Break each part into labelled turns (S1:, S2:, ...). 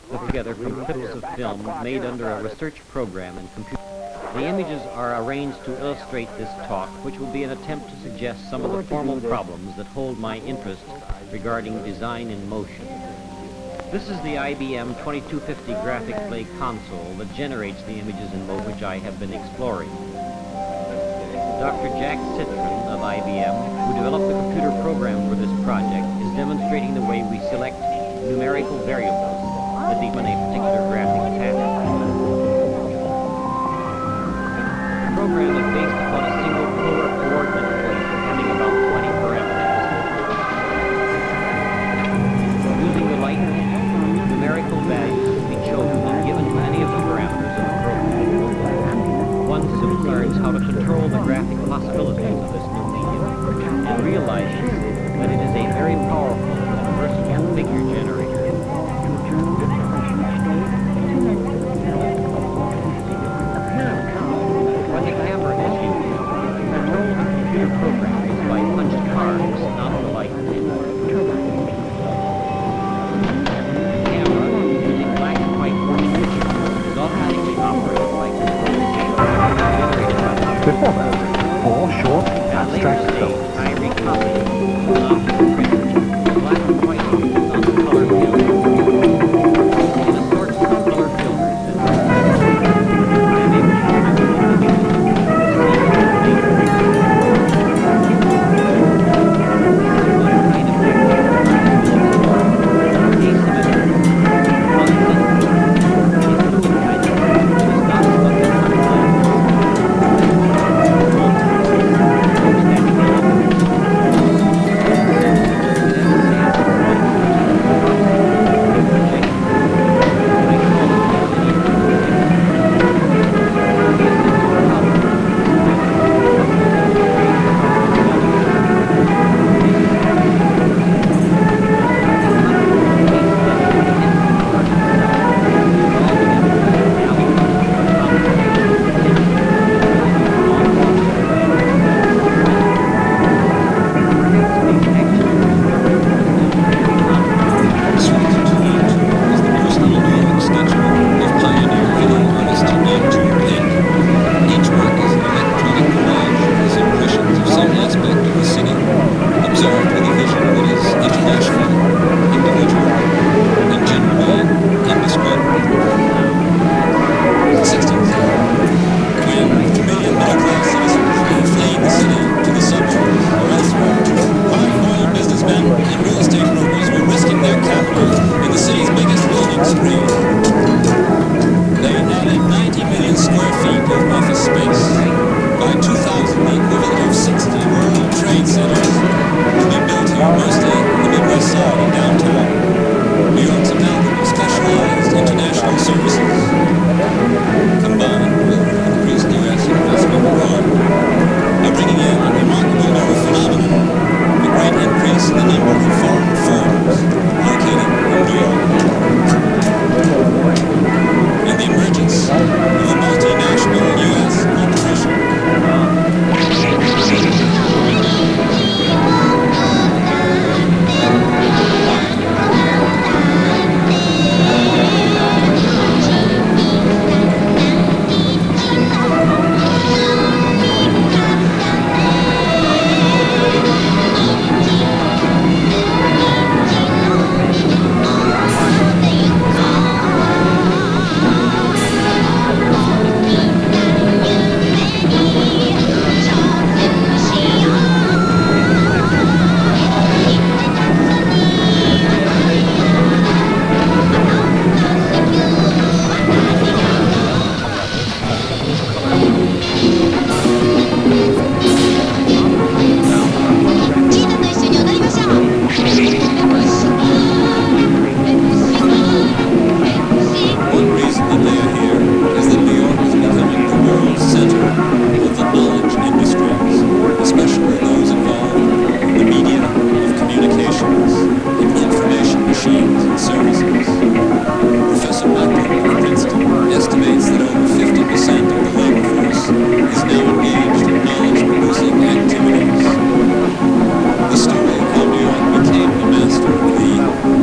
S1: put together from clips of film made under a research program in computer. The images are arranged to illustrate this talk, which will be an attempt to suggest some of the formal problems that hold my interest regarding design in motion. This is the IBM 2250 graphic play console that generates the images in motion which I have been exploring. Dr. Jack Citron of IBM, who developed the computer program for this project, is demonstrating the way we select numerical variables that define a particular graphic pattern. The program is based upon a single polar coordinate plane having about 20 parameters. Using the light, numerical values can be chosen and given to any of the parameters of the program. One soon learns how to control the graphic possibilities of this new medium and realizes that it is a very powerful and versatile figure generator. When the camera is used, control of the computer program is by punched cards, not the light. The camera, using black and white motion picture, is automatically operated by controlling generated by the
S2: Before that, 4 short abstract films.
S1: I recopied an optical printer, black and white images on the color film. In a sort of color filter system, I am able to control the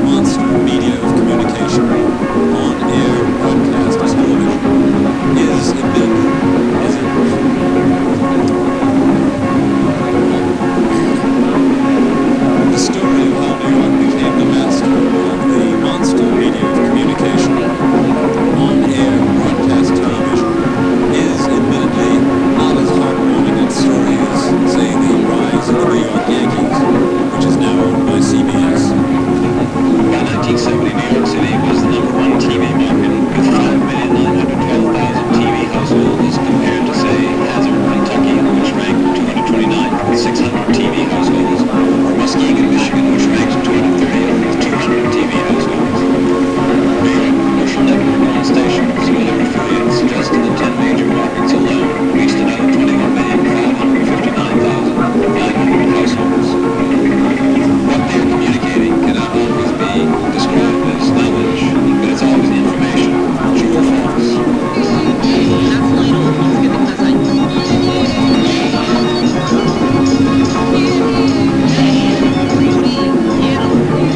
S3: Monster. 1970, New York City was the #1 TV market with 5,912,000 TV households compared to, say, Hazard, Kentucky, which ranked 229th with 600 TV households, or Muskegon, Michigan, which ranked 230th with 200 TV households. New York commercial network-owned stations, with their affiliates just in the 10 major markets alone, reached another 21,559,900 households. What they're communicating cannot always be described as knowledge, but it's always information, true or false.
S4: 夏の色を見つけてください。グリーン、イエロー、オレンジ。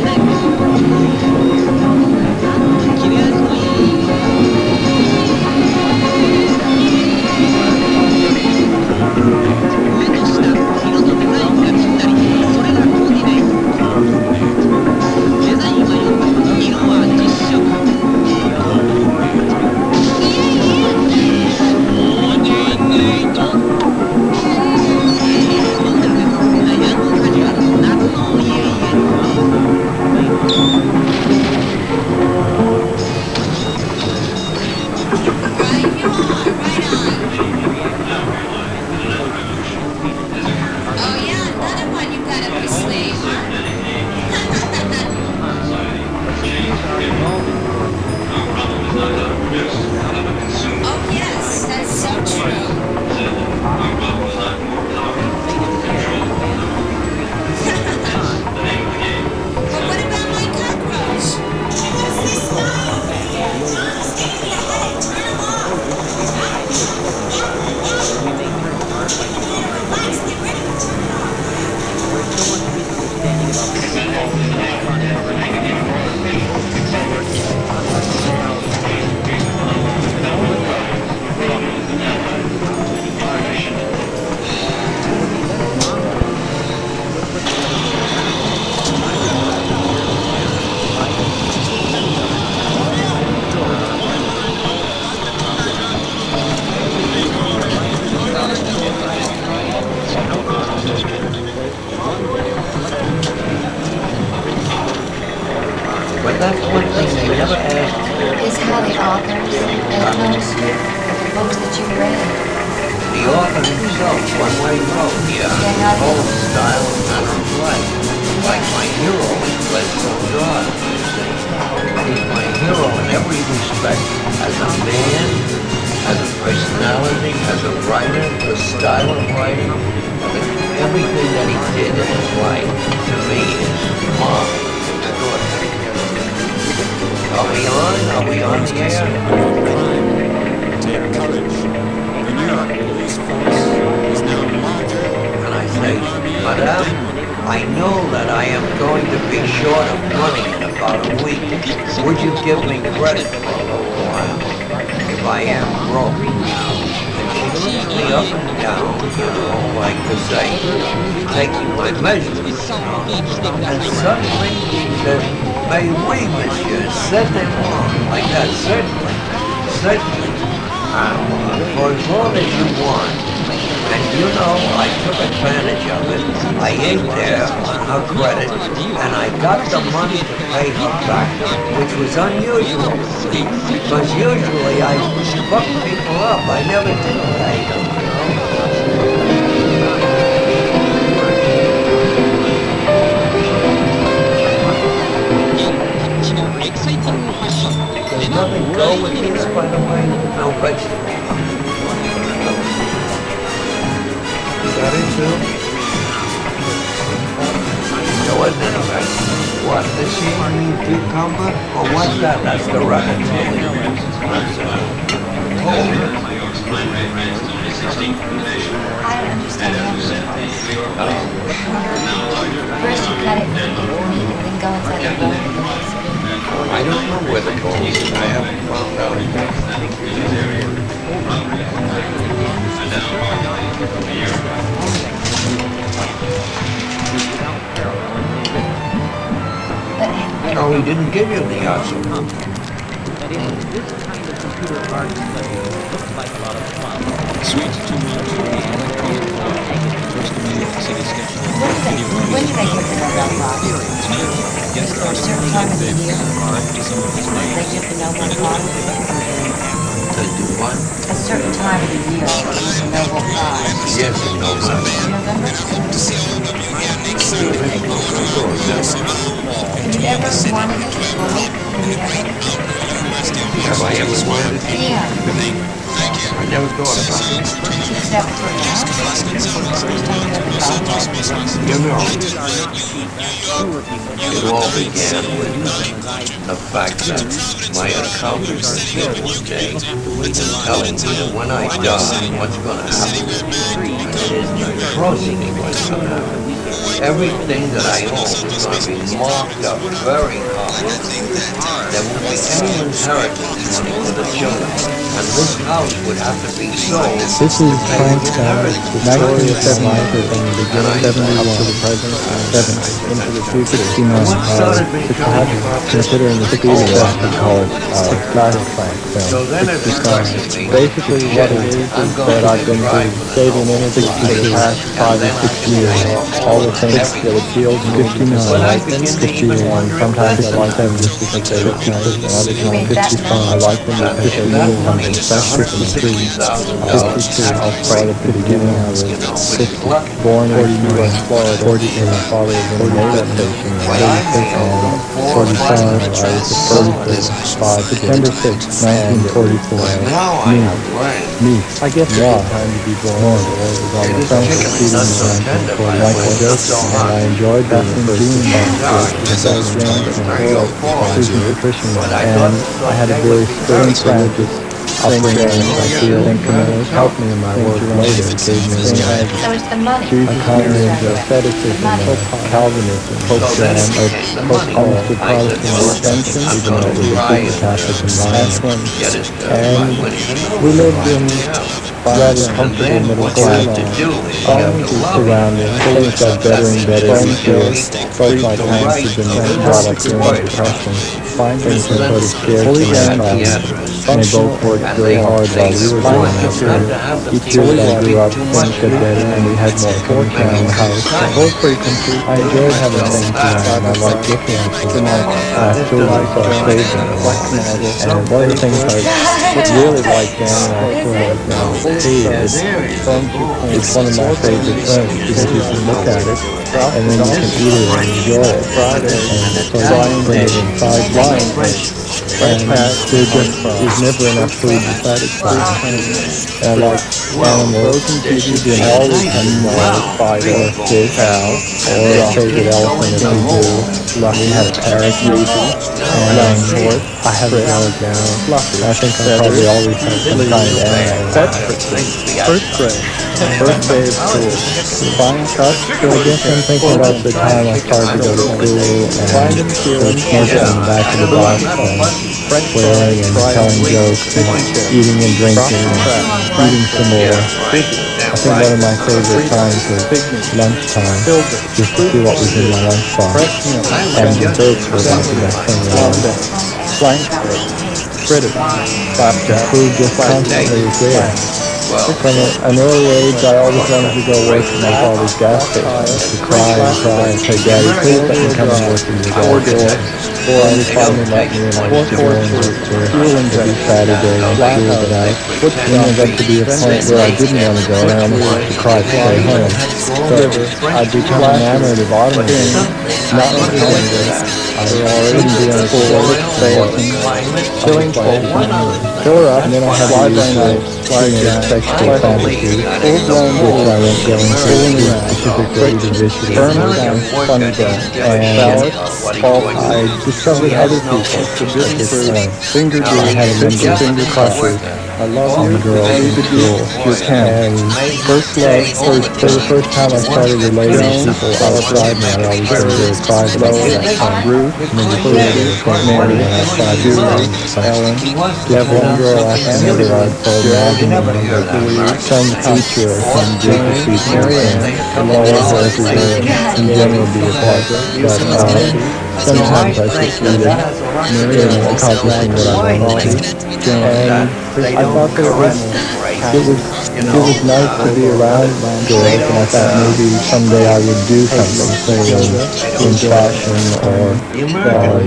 S4: 切れ味のいい上と下、色とデザインがぴったり。それがコーディネート。デザインは4つ、色は10色。コーディネート。ゴージャスなヤングカジュアル、夏のイエイエ。
S5: Oh yeah, another one you got up your sleeve. Oh yes, that's so true. But what about my cockroach?
S6: But that's one thing they never asked.
S7: Is how the authors and those books that you read.
S6: The author himself, one way wrote, whole style and manner of life. Like my hero in Glenville Drive, you see. He's my hero in every respect. As a man, as a personality, as a writer, the style of writing, everything that he did in his life, to me, is marvelous. Are we on? Are we on the air?
S3: Take courage. The New York police force is now larger.
S6: And I say, Madame, I know that I am going to be short of money in about a week. Would you give me credit for a little while? If I am broke. And she looks me up and down, like to say, taking my measurements, And suddenly she says, "Mais oui, monsieur, certainement," like that, certainly, certainly. For as long as you want. And you know, I took advantage of it. I ate there on her credit, and I got the money to pay her back, which was unusual, because usually I fuck people up. I never did pay them, you know. Does nothing go with this, by the way? No vegetable. Is that it, too? So wasn't any vegetable. What, the seasoning cucumber? Or what's that? That's the ratatouille.
S7: I don't understand how. First you cut it neat and then go inside the bowl.
S6: I don't know where the bowl is. I haven't found out. No, he didn't give you the answer.
S1: That is, this kind of computer art study looks like a lot of fun.
S3: Sweet to me. First
S7: When do they give the Nobel Prize? Is there a certain time of the year? They give the Nobel Prize?
S6: To do what?
S7: A certain time of the year they give the Nobel Prize.
S6: Yes, in November.
S7: November? Have you ever wanted it? Have you ever?
S6: Have I ever wanted it?
S7: Yeah.
S6: I never thought about it.
S7: Except for now. First time you ever thought about it.
S6: You know, it all began with the fact that my accountant here one day telling me that when I die, what's going to happen? And it isn't trusting me what's going to happen. Everything that I own is going to be marked up very high. There won't be any inheritance money for the children. And this house would have to be sold.
S2: This is Frank Stammer's story of my life from the beginning 71 up to the present 7 into the 269. Considering the speed of that, we call it classic Frank
S6: So
S2: film.
S6: then it occurs to me,
S2: Basically what it is that I've been through saving energy for the past 5 or 6 years. All the things that appeal to me. 59, 51, sometimes I like them just because they look nice, and other times 55, I like them because they move on the especially from the streets. 52, I'll start at the beginning. I was 60, born in U.S. Florida. 48, my father was in the Naval Station. 46, 45, I was the first 5, September 6, 1944.
S6: now I have learned.
S2: Me. I guess it was time to be born. It was on the front of the seat in Michael Joseph, and I enjoyed that in June Susan Patrician, and I had a very strange religious upbringing. I feel helped me in my work later. It gave me
S7: So it's the money.
S2: a combination of fetishism, Calvinism, post-Protestant extension, even though it was a Catholic environment. And we lived in rather comfortable middle class surroundings. Things got better and better each year. Both my parents had been brought up during the Depression. Things were sort of scared to my childhood. And they both worked very hard while we were growing up. Each year that I grew up, things got better and we had more furniture in the house. I enjoyed having things around. I liked looking at them. I still like saving them. And one of the things I really liked then, and I still like now, is it's one of my favorite things because you can look at it and then you can eat it and enjoy it. And so I bring it inside and there just is never enough food to satisfy. And I like animals, you can always have a spider, a fish, or a favorite elephant if you do. We had a parrot, and I have a dog now. I think I probably always have some kind of animal. That's first grade. First day of school. Fine cut. I guess I'm thinking about the time I started to go to school and smoking in the back of the bus and swearing and telling jokes and eating and drinking and eating some more. I think one of my favorite times was lunchtime, just to see what was in my lunchbox. And the desserts were like the best thing around. Flank steak, fritters, flapjack, food just constantly was there. From an early age, I always wanted to go work at my father's gas station, to cry and say, Daddy, please let me come and work in the gas station. And he finally let me, and I used to go and work there every Saturday and school, but I got to be a point where I didn't want to go, and I almost wanted to cry to stay home. So I'd become enamored of automobiles, not knowing that I was already doing Ford, killing her up, and then I had these sexual fantasies, which I won't go into specifically the vicious, funny things, and I discovered other people at this point. I had a number of finger crushes. I love you, girl, in school. And first love, for the first time I started relating to people outside me, I always been very private about that. Ruth, number 3, Mary, and I tried Julie, Ellen. You have one girl after another, I'd so imagine some teacher or some group of people, and all of us in general be a pleasure. But sometimes I succeeded in accomplishing what I wanted to. And I thought that it was nice to be around girls, and I thought maybe someday I would do something, say in fashion or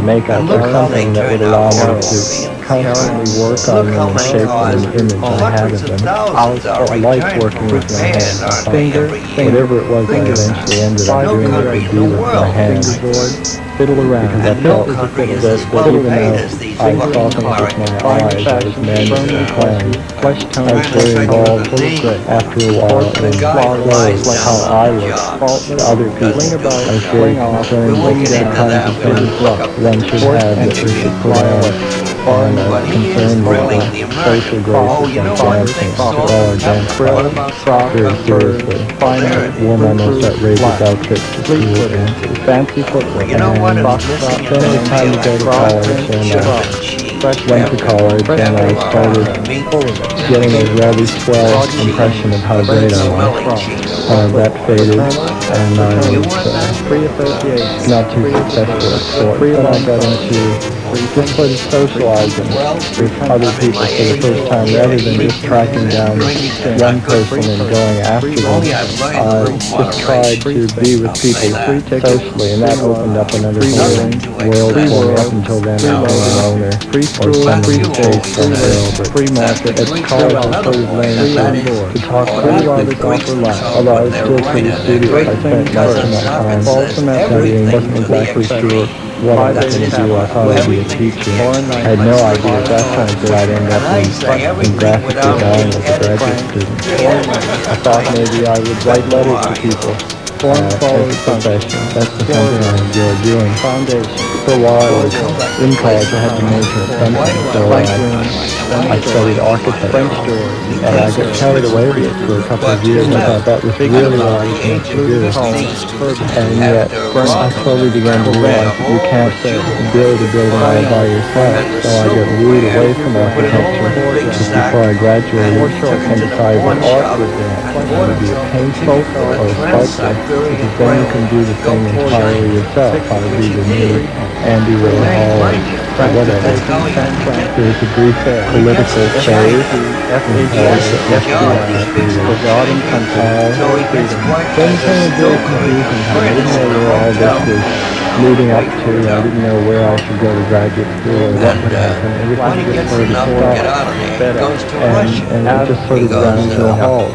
S2: makeup or something that would allow me to constantly work on them and shape them in the image I had of them. I liked working with my hands. Whatever it was I eventually ended up doing, I could do with my hands. Fiddle around. Because I felt that even though I saw things with my eyes, I was managing and planning. I was very involved after a while in clothes, like how I looked to other people. I was very concerned with the kinds of things one should have that you should put on. And I was concerned with social graces and dancing. I took all our dance classes very seriously. Wore my most outrageous outfits to school dances. Fancy footwear. And then it was time to go to college, and went to college, and I started getting a rather swell impression of how great I was. That faded, and I was not too successful at sports. Then I got into just sort of socializing with other people for the first time, rather than just tracking down one person and going after them. I just tried to be with people socially, and that opened up another whole world for me. Up until then, I was a loner, or someone who faced some world. But at college, I sort of learned to talk to people. Although I was still pretty studious, I spent most of my time studying, wasn't exactly sure what I was going to do. I thought I'd be a teacher. I had no idea at that point that I'd end up in graphic design as a graduate student. I thought maybe I would write letters to people as a profession. That's something I enjoy doing. For a while I was in college, I had to major in something, so I studied architecture, and I got carried away with it for a couple of years. I thought that was really what I was meant to do, and yet I slowly began to realize that you can't build a building all by yourself. So I got wooed away from architecture just before I graduated, and decided that art was whether it be a painting or a sculpture, because then you can do the thing entirely yourself, either the new Andy Warhol or whatever. There's a brief political phase in college that forgotten somehow. Then it became very confusing. I didn't know where all this was leading up to. I didn't know where I should go to graduate school or what would happen. Everything just sort of stopped, and it just sort of ground to a halt.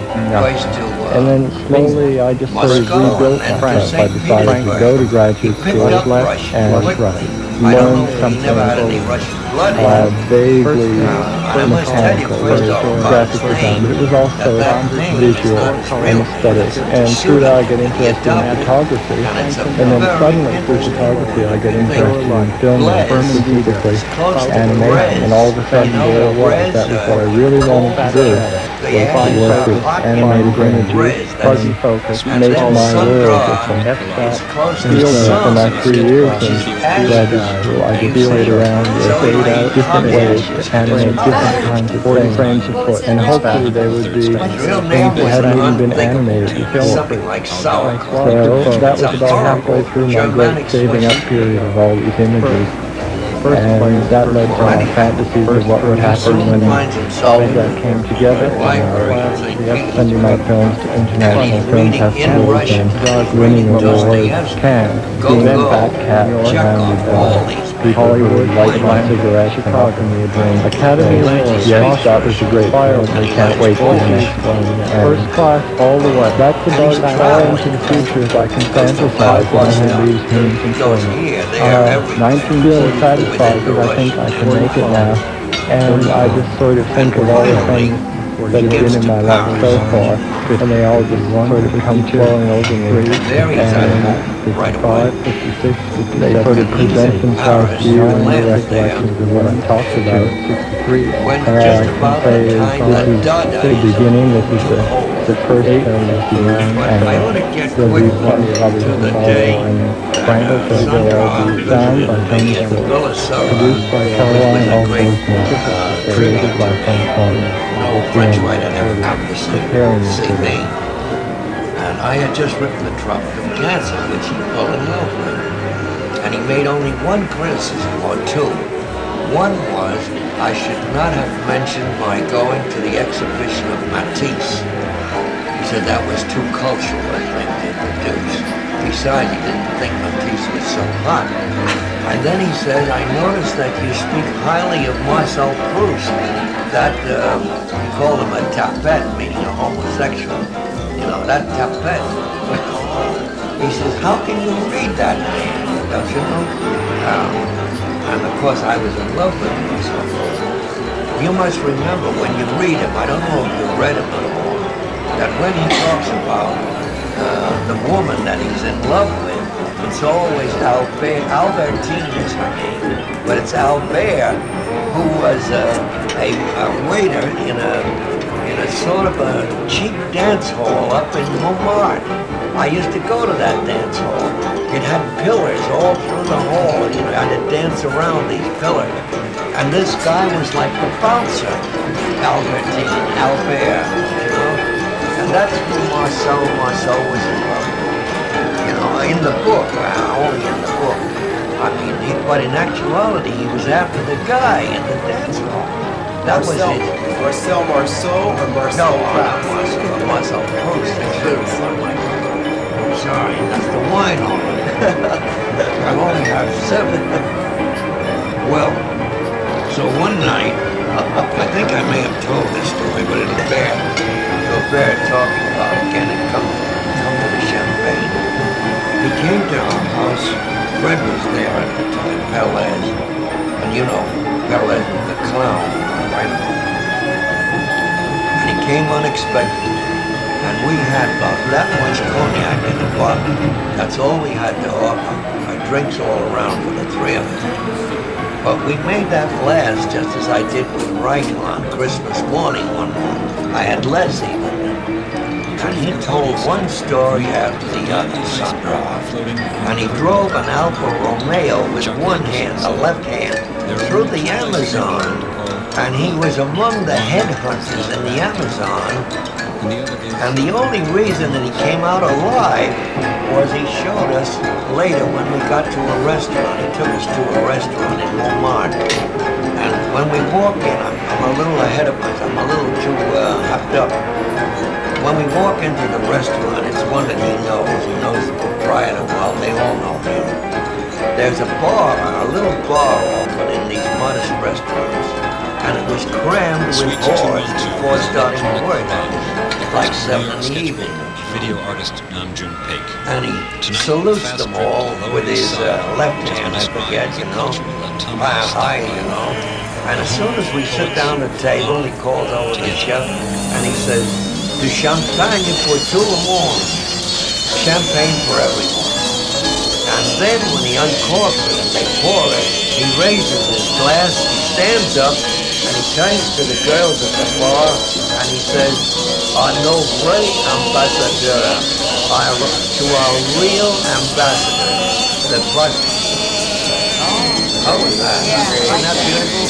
S2: And then slowly I just sort of rebuilt myself. I decided to go to graduate school and learn something vaguely mechanical or graphic design, but it was also visual and aesthetic. And through that I got interested in photography, and then suddenly through photography I got interested in filmmaking, specifically animation, and all of a sudden there it was. That was what I really wanted to do, was to work with animated images, fuzzy focus, make my world with some f-stop. And so for my 3 years in graduate school, I could play around with different ways to animate different kinds of 40 frames a foot, and hopefully they would be things that hadn't even been animated before. So that was about halfway through my great saving up period of all these images. And that led to my fantasies of what would happen when all of that came together. Sending my films to international film festivals and winning awards, Cannes, being back cat surrounded by people who would light my cigarette and offer me a drink. Academy Awards, yes, that was a great film. I can't wait for the next one. First class all the way. That's about as far into the future as I can fantasize when I leave Human Control. 19 feeling satisfied because I think I can make it now. And I just sort of think of all the things that have been in my life so far, and they all just sort of come flowing over me. And 55, 56, 57, they sort of present themselves to you in the recollections of what I talked about. 63. All I can say is this is the beginning, this is the first film of the year, and there'll be plenty of others to follow. And Franco says they'll all be sound by Tony Schwartz, produced by Caroline Alphonse, created by Frank Horner.
S6: French writer never accomplished the same thing. And I had just written the Tropic of Cancer, which he fell in love with. And he made only one criticism, or two. One was I should not have mentioned my going to the exhibition of Matisse. He said that was too cultural a thing to introduce. Besides, he didn't think Matisse was so hot. And then he said, I noticed that you speak highly of Marcel Proust. That, you call him a tapet, meaning a homosexual. You know, that tapet. He says, how can you read that man? Don't you know? And of course, I was in love with Marcel Proust. You must remember, when you read him, I don't know if you read him at all, that when he talks about the woman that he's in love with, it's always Albert. Albertine is her name, but it's Albert, who was a waiter in a sort of a cheap dance hall up in Montmartre. I used to go to that dance hall. It had pillars all through the hall, and I had to dance around these pillars. And this guy was like the bouncer, Albert, and that's who Marcel was in love with. In the book, only in the book. I mean, but in actuality, he was after the guy in the dance hall. That was it.
S8: Marcel Marceau or Marcel Proust?
S6: No, Marcel Proust. That's really fun, my brother. I'm sorry, that's the wine on it. I've only had 7. Well, so one night, I think I may have told this story, but it'll bear talking about again and come to the champagne. He came to our house. Fred was there at the time, Pelez. And you know, Pelez was the clown, right? And he came unexpectedly. And we had about that much cognac in the bottle. That's all we had to offer. Our drinks all around for the 3 of us. But we made that last just as I did with Reichel on Christmas morning one morning. I had less even. And he told one story after the other, Sandra. And he drove an Alfa Romeo with one hand, the left hand, through the Amazon. And he was among the headhunters in the Amazon. And the only reason that he came out alive was he showed us later when we got to a restaurant. He took us to a restaurant in Montmartre. And when we walk in, I'm a little ahead of myself. I'm a little too hopped up. When we walk into the restaurant, it's one that he knows. He knows the proprietor well. They all know him. There's a bar, a little bar open in these modest restaurants. And it was crammed with whores before starting work. Like 7 in the evening.
S3: Video artist Namjoon Paik.
S6: And he salutes them all with his left hand, I forget, hi, And as soon as we sit down at the table, he calls over the chef and he says, du champagne pour tout le monde. Champagne for everyone. And then when he uncorks it and they pour it, he raises his glass, he stands up, and he turns to the girls at the bar and he says, our no great ambassador, to our real ambassador, the president. How was that? Isn't that beautiful?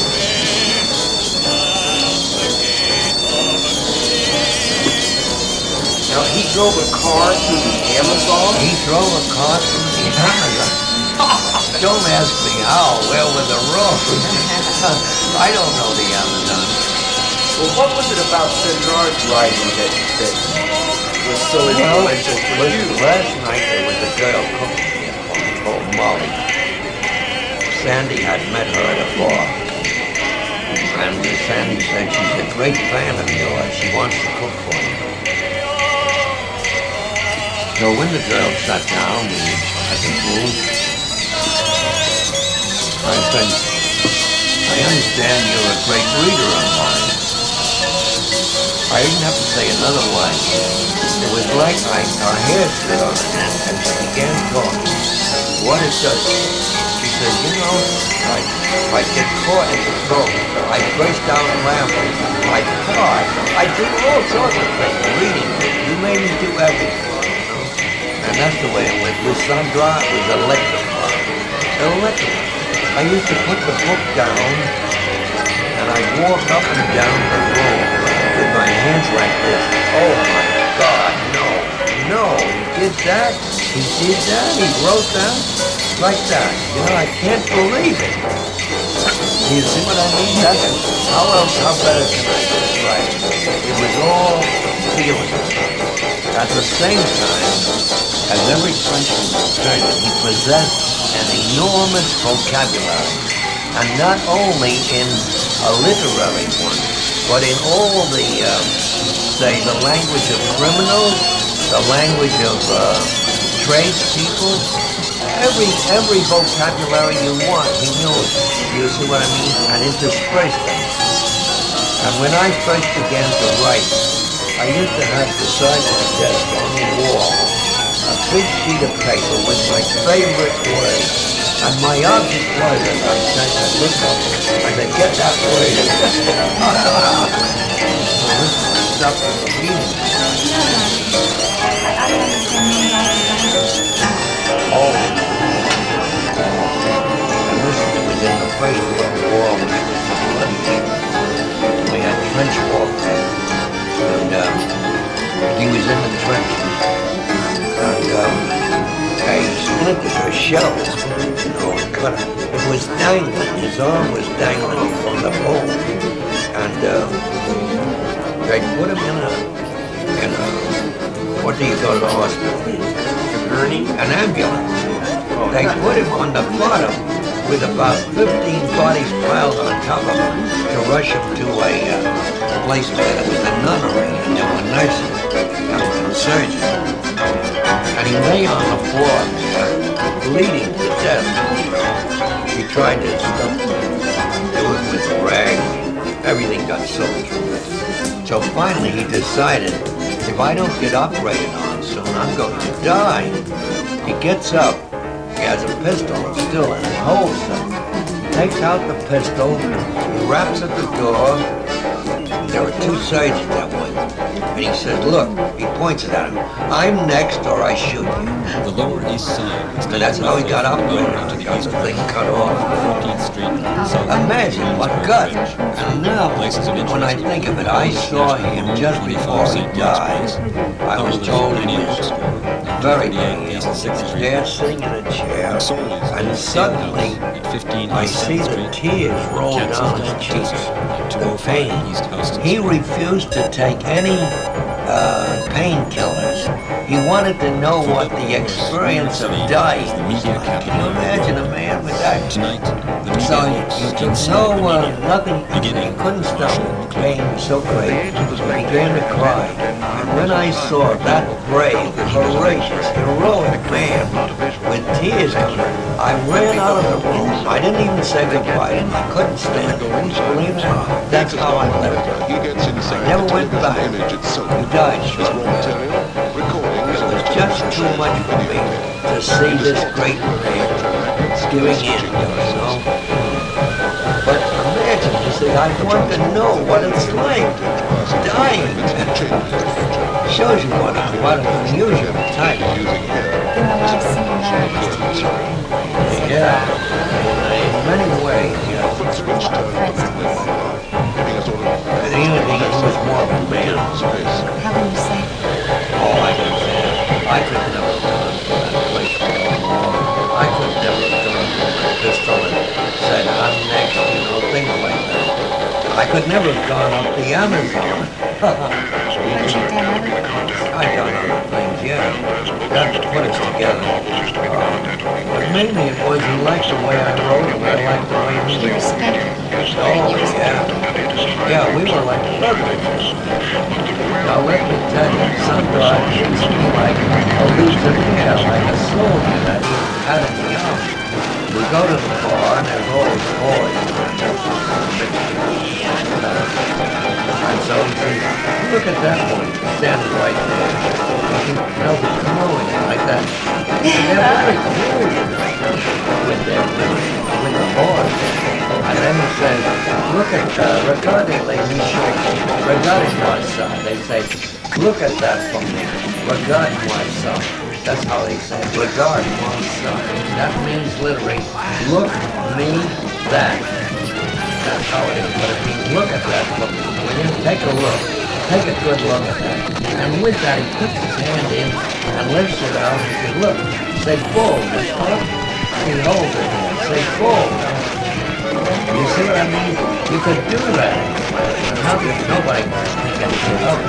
S8: Now, he drove a car through the Amazon?
S6: He drove a car through the Amazon. Don't ask me how. Where were the roads? I don't know the Amazon.
S8: Well, what was it about Sandra's writing that was so influential for you?
S6: Last night there was a girl cooking here called Molly. Sandy had met her at a bar. And Sandy said she's a great fan of yours. She wants to cook for you. So when the girl sat down at the food, I said, I understand you're a great reader of mine. I didn't have to say another word. It was like our hair stood on her neck and she began talking. What it does. She said, if I get caught in the throat, I burst down laughing. I cried. I did all sorts of things. Reading. You made me do everything. And that's the way it went. With Sandra, it was electrifying. Electrifying. I used to put the book down and I'd walk up and down the room with my hands like this. Oh my God, no. did that. He did that. He wrote that. Like that. You know, I can't believe it. You see what I mean? How better can I describe it? It was all feeling. At the same time, as every Frenchman surgeon, he possessed an enormous vocabulary. And not only in a literary one, but in all the, say, the language of criminals, the language of tradespeople, every vocabulary you want, he knew it. You see what I mean? And interspersed them. And when I first began to write, I used to have beside my desk on the wall a big sheet of paper with my favorite words. And my object was, as I said, to look up and to get that word. This stuff is easy.
S7: I don't understand more about the language.
S6: Oh. And this was in the First World War when I was in London. We had trench warfare. And he was in the trenches. And a splinter, a shell, you know, cut him. It was dangling. His arm was dangling from the bone. And they put him in a, what do you go to the hospital? An ambulance. They put him on the bottom with about 15 bodies piled on top of him to rush him to a place where there was a nunnery and there were nurses and surgeons. And he lay on the floor bleeding to death. He tried to do it with a rag. Everything got soaked. So finally he decided, if I don't get operated on soon, I'm going to die. He gets up. He has a pistol still in his holster. He takes out the pistol. He raps at the door. There were two surgeons that went. And he said, look, he points it at him. I'm next or I shoot you.
S3: The Lower East Side.
S6: And that's how he got operated on. He got the thing cut off.
S3: 14th Street, South
S6: Imagine what gut. And now, when I think of it, I saw him just before he died. I was told he was very young. He was there sitting in a chair. And suddenly, I see the tears roll down his cheeks. The pain. He refused to take any painkillers. He wanted to know what the experience of dying was like. Can you imagine a man with that? So he took nothing. He couldn't stop the pain was so great. He began to cry. And when I saw that brave, courageous, heroic man with tears coming, I ran out of the room. I didn't even say goodbye. I couldn't stand it. Believe me, that's how I left it. I never went back. He died shortly after. It was just too much for me to see this great man giving in, you know. But imagine, you see, I want to know what it's like dying. Shows you what an unusual type.
S7: Doing a lot of similarities to you.
S6: Yeah, in many ways, yeah.
S7: For instance.
S6: Anything that was more of a man.
S7: How can you say?
S6: Oh, I can say it. I could never have gone to that place for a war. I could never have gone to my pistol and said, I'm next, you know, things like that. I could never have gone up the Amazon.
S7: But you've done other things.
S6: I done other things, yeah. That put us together. But mainly it wasn't like the way I wrote it, I liked the way he
S7: You
S6: wrote.
S7: respected him.
S6: Oh, yeah. Yeah, we were like brothers. Now let me tell you, sometimes it's like a legionnaire, like a soldier that had it young. We go to the bar and there's always boys. And so he says, look at that one standing right there. They'll be glowing like that. They're very cool with the boys. And then he says, look at, regarding my son. They say, look at that from there. Regard my son. That's how they say it. Regard my son. That means literally, look me that. That's how it is. But it means look at that from there. When you take a look, take a good look at that. And with that, he puts his hand in and lifts it out and says, look, say full, Mr. He holds it there, say full. You see what I mean? You could do that. Nobody can do it,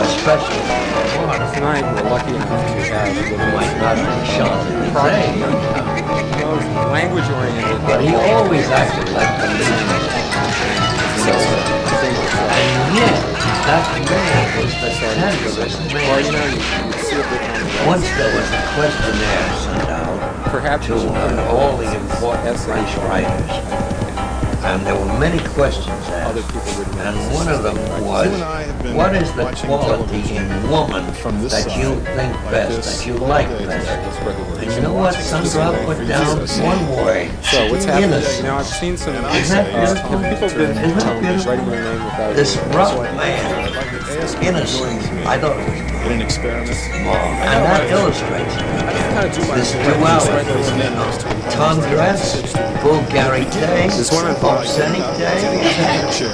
S6: especially
S9: Tonight, we're lucky enough to have
S6: might not be Champs-Élysées.
S9: language-oriented.
S6: But he always acted like the leader. And yet, that man was the tenderest man. Once there was a questionnaire sent out
S9: Perhaps
S6: to all the important French writers, and there were many questions asked, and one of them was, what is the quality in woman that you think best, that you like best? And you know what Sandra put down? One word,
S9: So what's happening?
S6: innocent.
S9: You know, I've seen some.
S6: Isn't that beautiful?
S9: People have been
S6: Isn't that beautiful?
S9: writing their name without.
S6: This rough man, innocent, I thought it was
S10: an experiment.
S6: and that illustrates this duality. Tendresse, vulgarité, obscenité,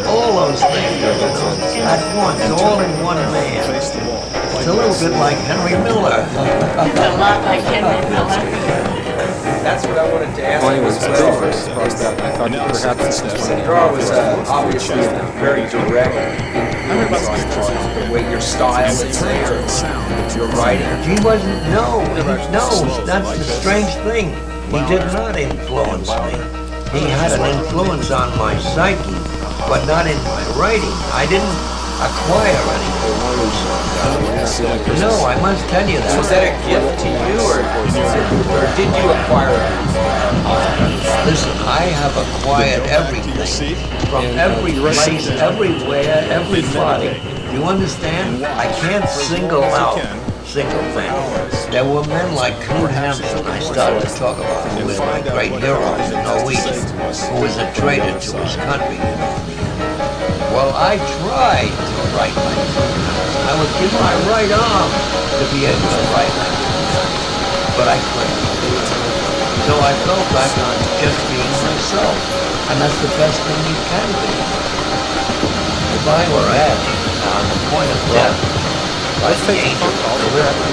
S6: all those things at once, all in one man. It's a little bit like Henry Miller.
S7: It's a lot like Henry Miller.
S8: That's what I wanted to ask
S9: Well,
S8: you
S9: anyways,
S8: as
S9: very
S8: well.
S9: first crossed out. I thought that perhaps this was one of
S8: Sandra was obviously very direct in the way your style is your writing.
S6: He wasn't, no, that's the strange thing. He did not influence me. He had an influence on my psyche, but not in my writing. I didn't acquire anything. No, I must tell you that.
S8: Was that a gift to you, or did you acquire it?
S6: Listen, I have acquired everything from every place, everywhere, everybody. Do you understand? I can't single out single men. There were men like Knut Hamsun, I started to talk about, who was my great hero, Norwegian, who was a traitor to his country. Well, I tried to write like him. I would give my right arm to be able to write like him, but I couldn't. So I fell back on just being myself, and that's the best thing you can be. If I were asked on the point of death by the angel of the river,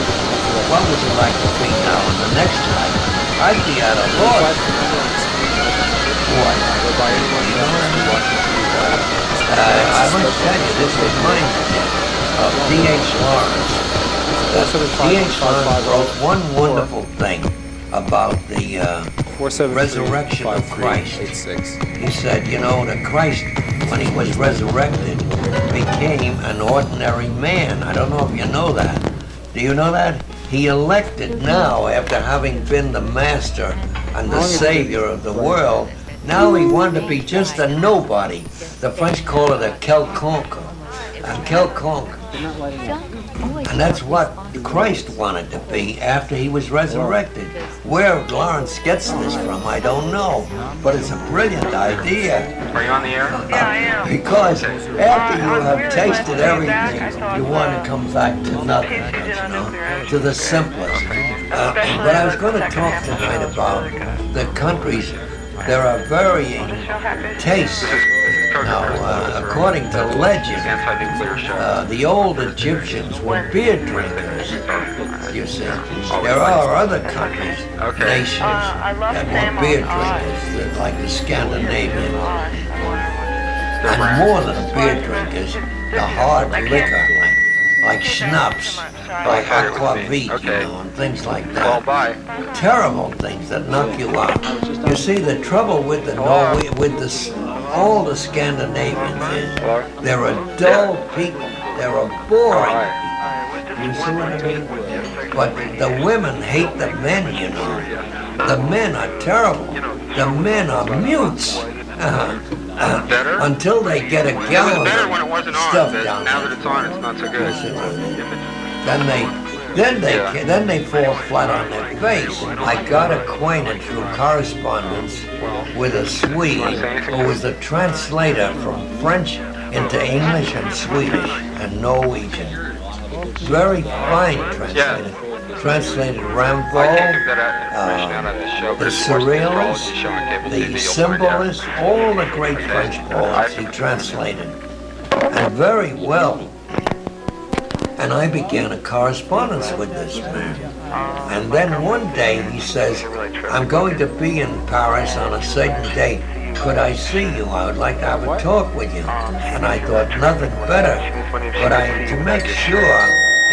S6: what would you like to be now in the next life? I'd be at a loss. What? You know what I mean? I must tell you, this reminds me of D.H. Lawrence. D.H. Lawrence wrote one wonderful thing about the resurrection of Christ. He said, you know, that Christ, when he was resurrected, became an ordinary man. I don't know if you know that. Do you know that? He elected now, after having been the master and the savior of the world, now he wanted to be just a nobody. The French call it a quelconque. A quelconque. And that's what Christ wanted to be after he was resurrected. Where Lawrence gets this from, I don't know. But it's a brilliant idea.
S9: Are you on the air?
S4: Yeah, I am.
S6: Because after you have tasted everything, you want to come back to nothing, you know, to the simplest. But I was going to talk tonight about the countries. There are varying tastes. Now, according to legend, the old Egyptians were beer drinkers, you see. There are other countries, nations, that were beer drinkers, like the Scandinavians. And more than beer drinkers, the hard liquor, like schnapps, like aquavit, you know, and things like that. Terrible things that knock you out. You see, the trouble with the all the Scandinavians is they're a dull people. They're a boring people. You see what I mean? But the women hate the men, you know. The men are terrible. The men are mutes. Until they get a gallon of stuff down
S9: Now that it's on, it's not so good.
S6: Then they fall flat on their face. I got acquainted through correspondence with a Swede who was the translator from French into English and Swedish and Norwegian. Very fine translator. Translated Rimbaud, the Surrealists, the Symbolists, all the great French poets he translated. And very well. And I began a correspondence with this man. And then one day he says, I'm going to be in Paris on a certain date. Could I see you? I would like to have a talk with you. And I thought nothing better. But to make sure,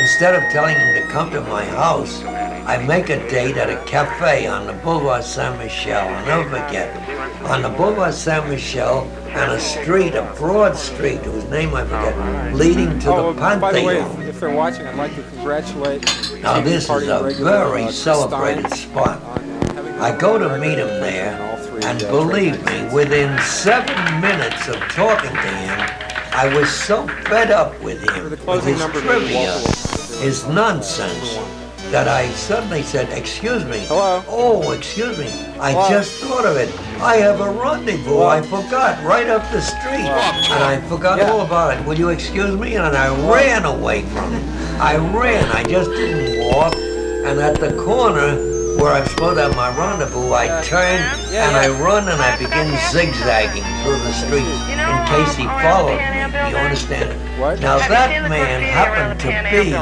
S6: instead of telling him to come to my house, I make a date at a cafe on the Boulevard Saint-Michel. I'll never forget. On the Boulevard Saint-Michel and a street, a broad street, whose name I forget, leading to the Pantheon.
S9: By the way, if they're watching, I'd like to congratulate.
S6: Now this is a very celebrated spot. I go to meet him there, and believe me, within 7 minutes of talking to him, I was so fed up with him, with his trivia, his nonsense, that I suddenly said, excuse me.
S9: Hello?
S6: Oh, excuse me. I just thought of it. I have a rendezvous. I forgot, right up the street. And I forgot all about it. Will you excuse me? And I ran away from him. I ran. I just didn't walk. And at the corner where I'm supposed to have my rendezvous, I turn and I run and I begin zigzagging through the street in case he followed me. You understand? Now that man happened to be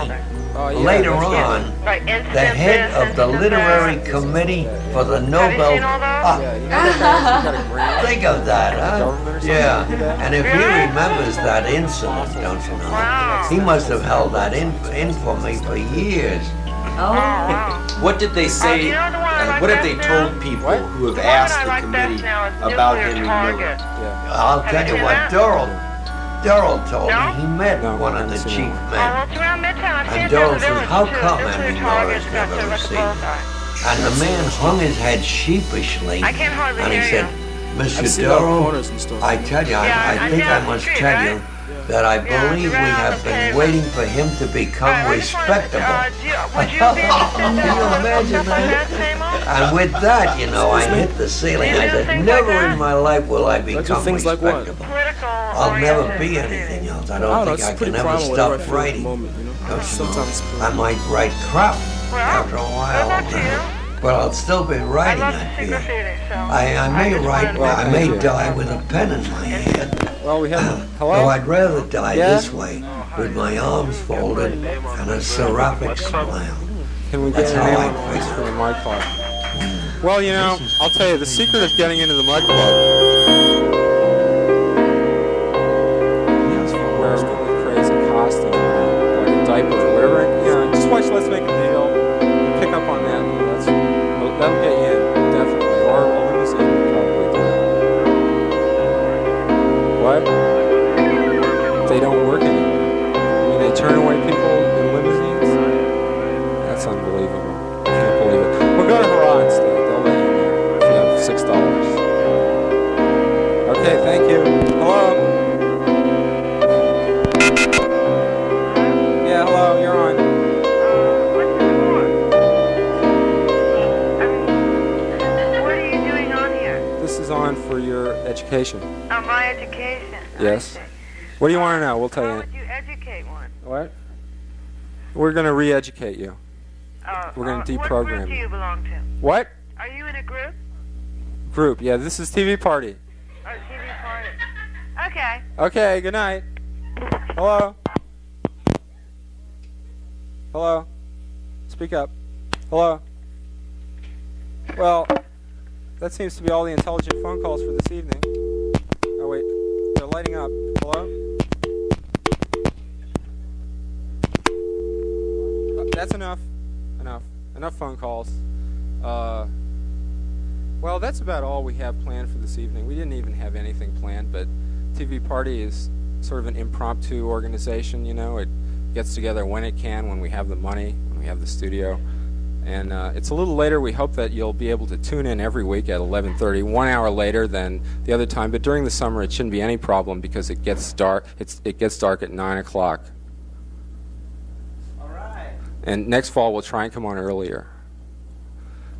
S6: later on the head of the literary committee for the Nobel. Think of that, huh? Yeah. And if he remembers that incident, don't you know, he must have held that in for me for years.
S8: What did they say? What have they told people who have asked the committee about Henry Miller?
S6: I'll tell you what, Darrell told me he met one of the chief men. And Darrell says, how come Henry Miller has never received? And the man hung his head sheepishly, and he said, Mr. Darrell, I tell you, I think I must tell you that I believe we have been waiting for him to become respectable. Can you imagine that? And with that, you know, I hit the ceiling. I said, never in my life will I become respectable. I'll never be anything else. I don't think I can ever stop writing. Don't you know? I might write crap after a while. But I'll still be writing, I feel. I may write, I may die with a pen in my hand.
S9: Well, we have. Hello?
S6: Though I'd rather die this way, with my arms folded and a seraphic smile.
S9: Can we get an name on this for the Mud Club? Well, you know, I'll tell you, the secret of getting into the Mud Club. Wear a crazy costume, like a diaper or whatever. You know, just watch Let's Make a Deal. Pick up on that. That'll get you in, definitely. Or a limousine will probably do it. What? They don't work anymore. I mean, they turn away people in limousines? That's unbelievable. I can't believe it. Well, go to Hurrah instead. They'll let you in if you have $6. Okay, thank you. Hello? Yeah, hello, you're on. On for your education.
S10: My education?
S9: Yes. What do you want to know? We'll tell you.
S10: How would you educate one?
S9: What? We're going to re-educate you. We're going to deprogram
S10: What group do you belong to?
S9: What?
S10: Are you in a group?
S9: Group, yeah. This is TV Party.
S10: Oh, TV Party. Okay.
S9: Okay, good night. Hello? Hello? Speak up. Hello? Well... that seems to be all the intelligent phone calls for this evening. Oh, wait. They're lighting up. Hello? That's enough. Enough phone calls. Well, that's about all we have planned for this evening. We didn't even have anything planned, but TV Party is sort of an impromptu organization, you know. It gets together when it can, when we have the money, when we have the studio. And it's a little later. We hope that you'll be able to tune in every week at 11:30, 1 hour later than the other time. But during the summer, it shouldn't be any problem because it gets dark. It gets dark at 9 o'clock. All right. And next fall, we'll try and come on earlier.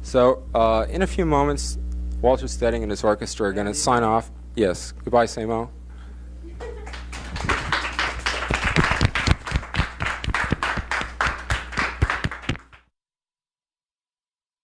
S9: So in a few moments, Walter Stedding and his orchestra are going to sign off. Yes. Goodbye, Samo.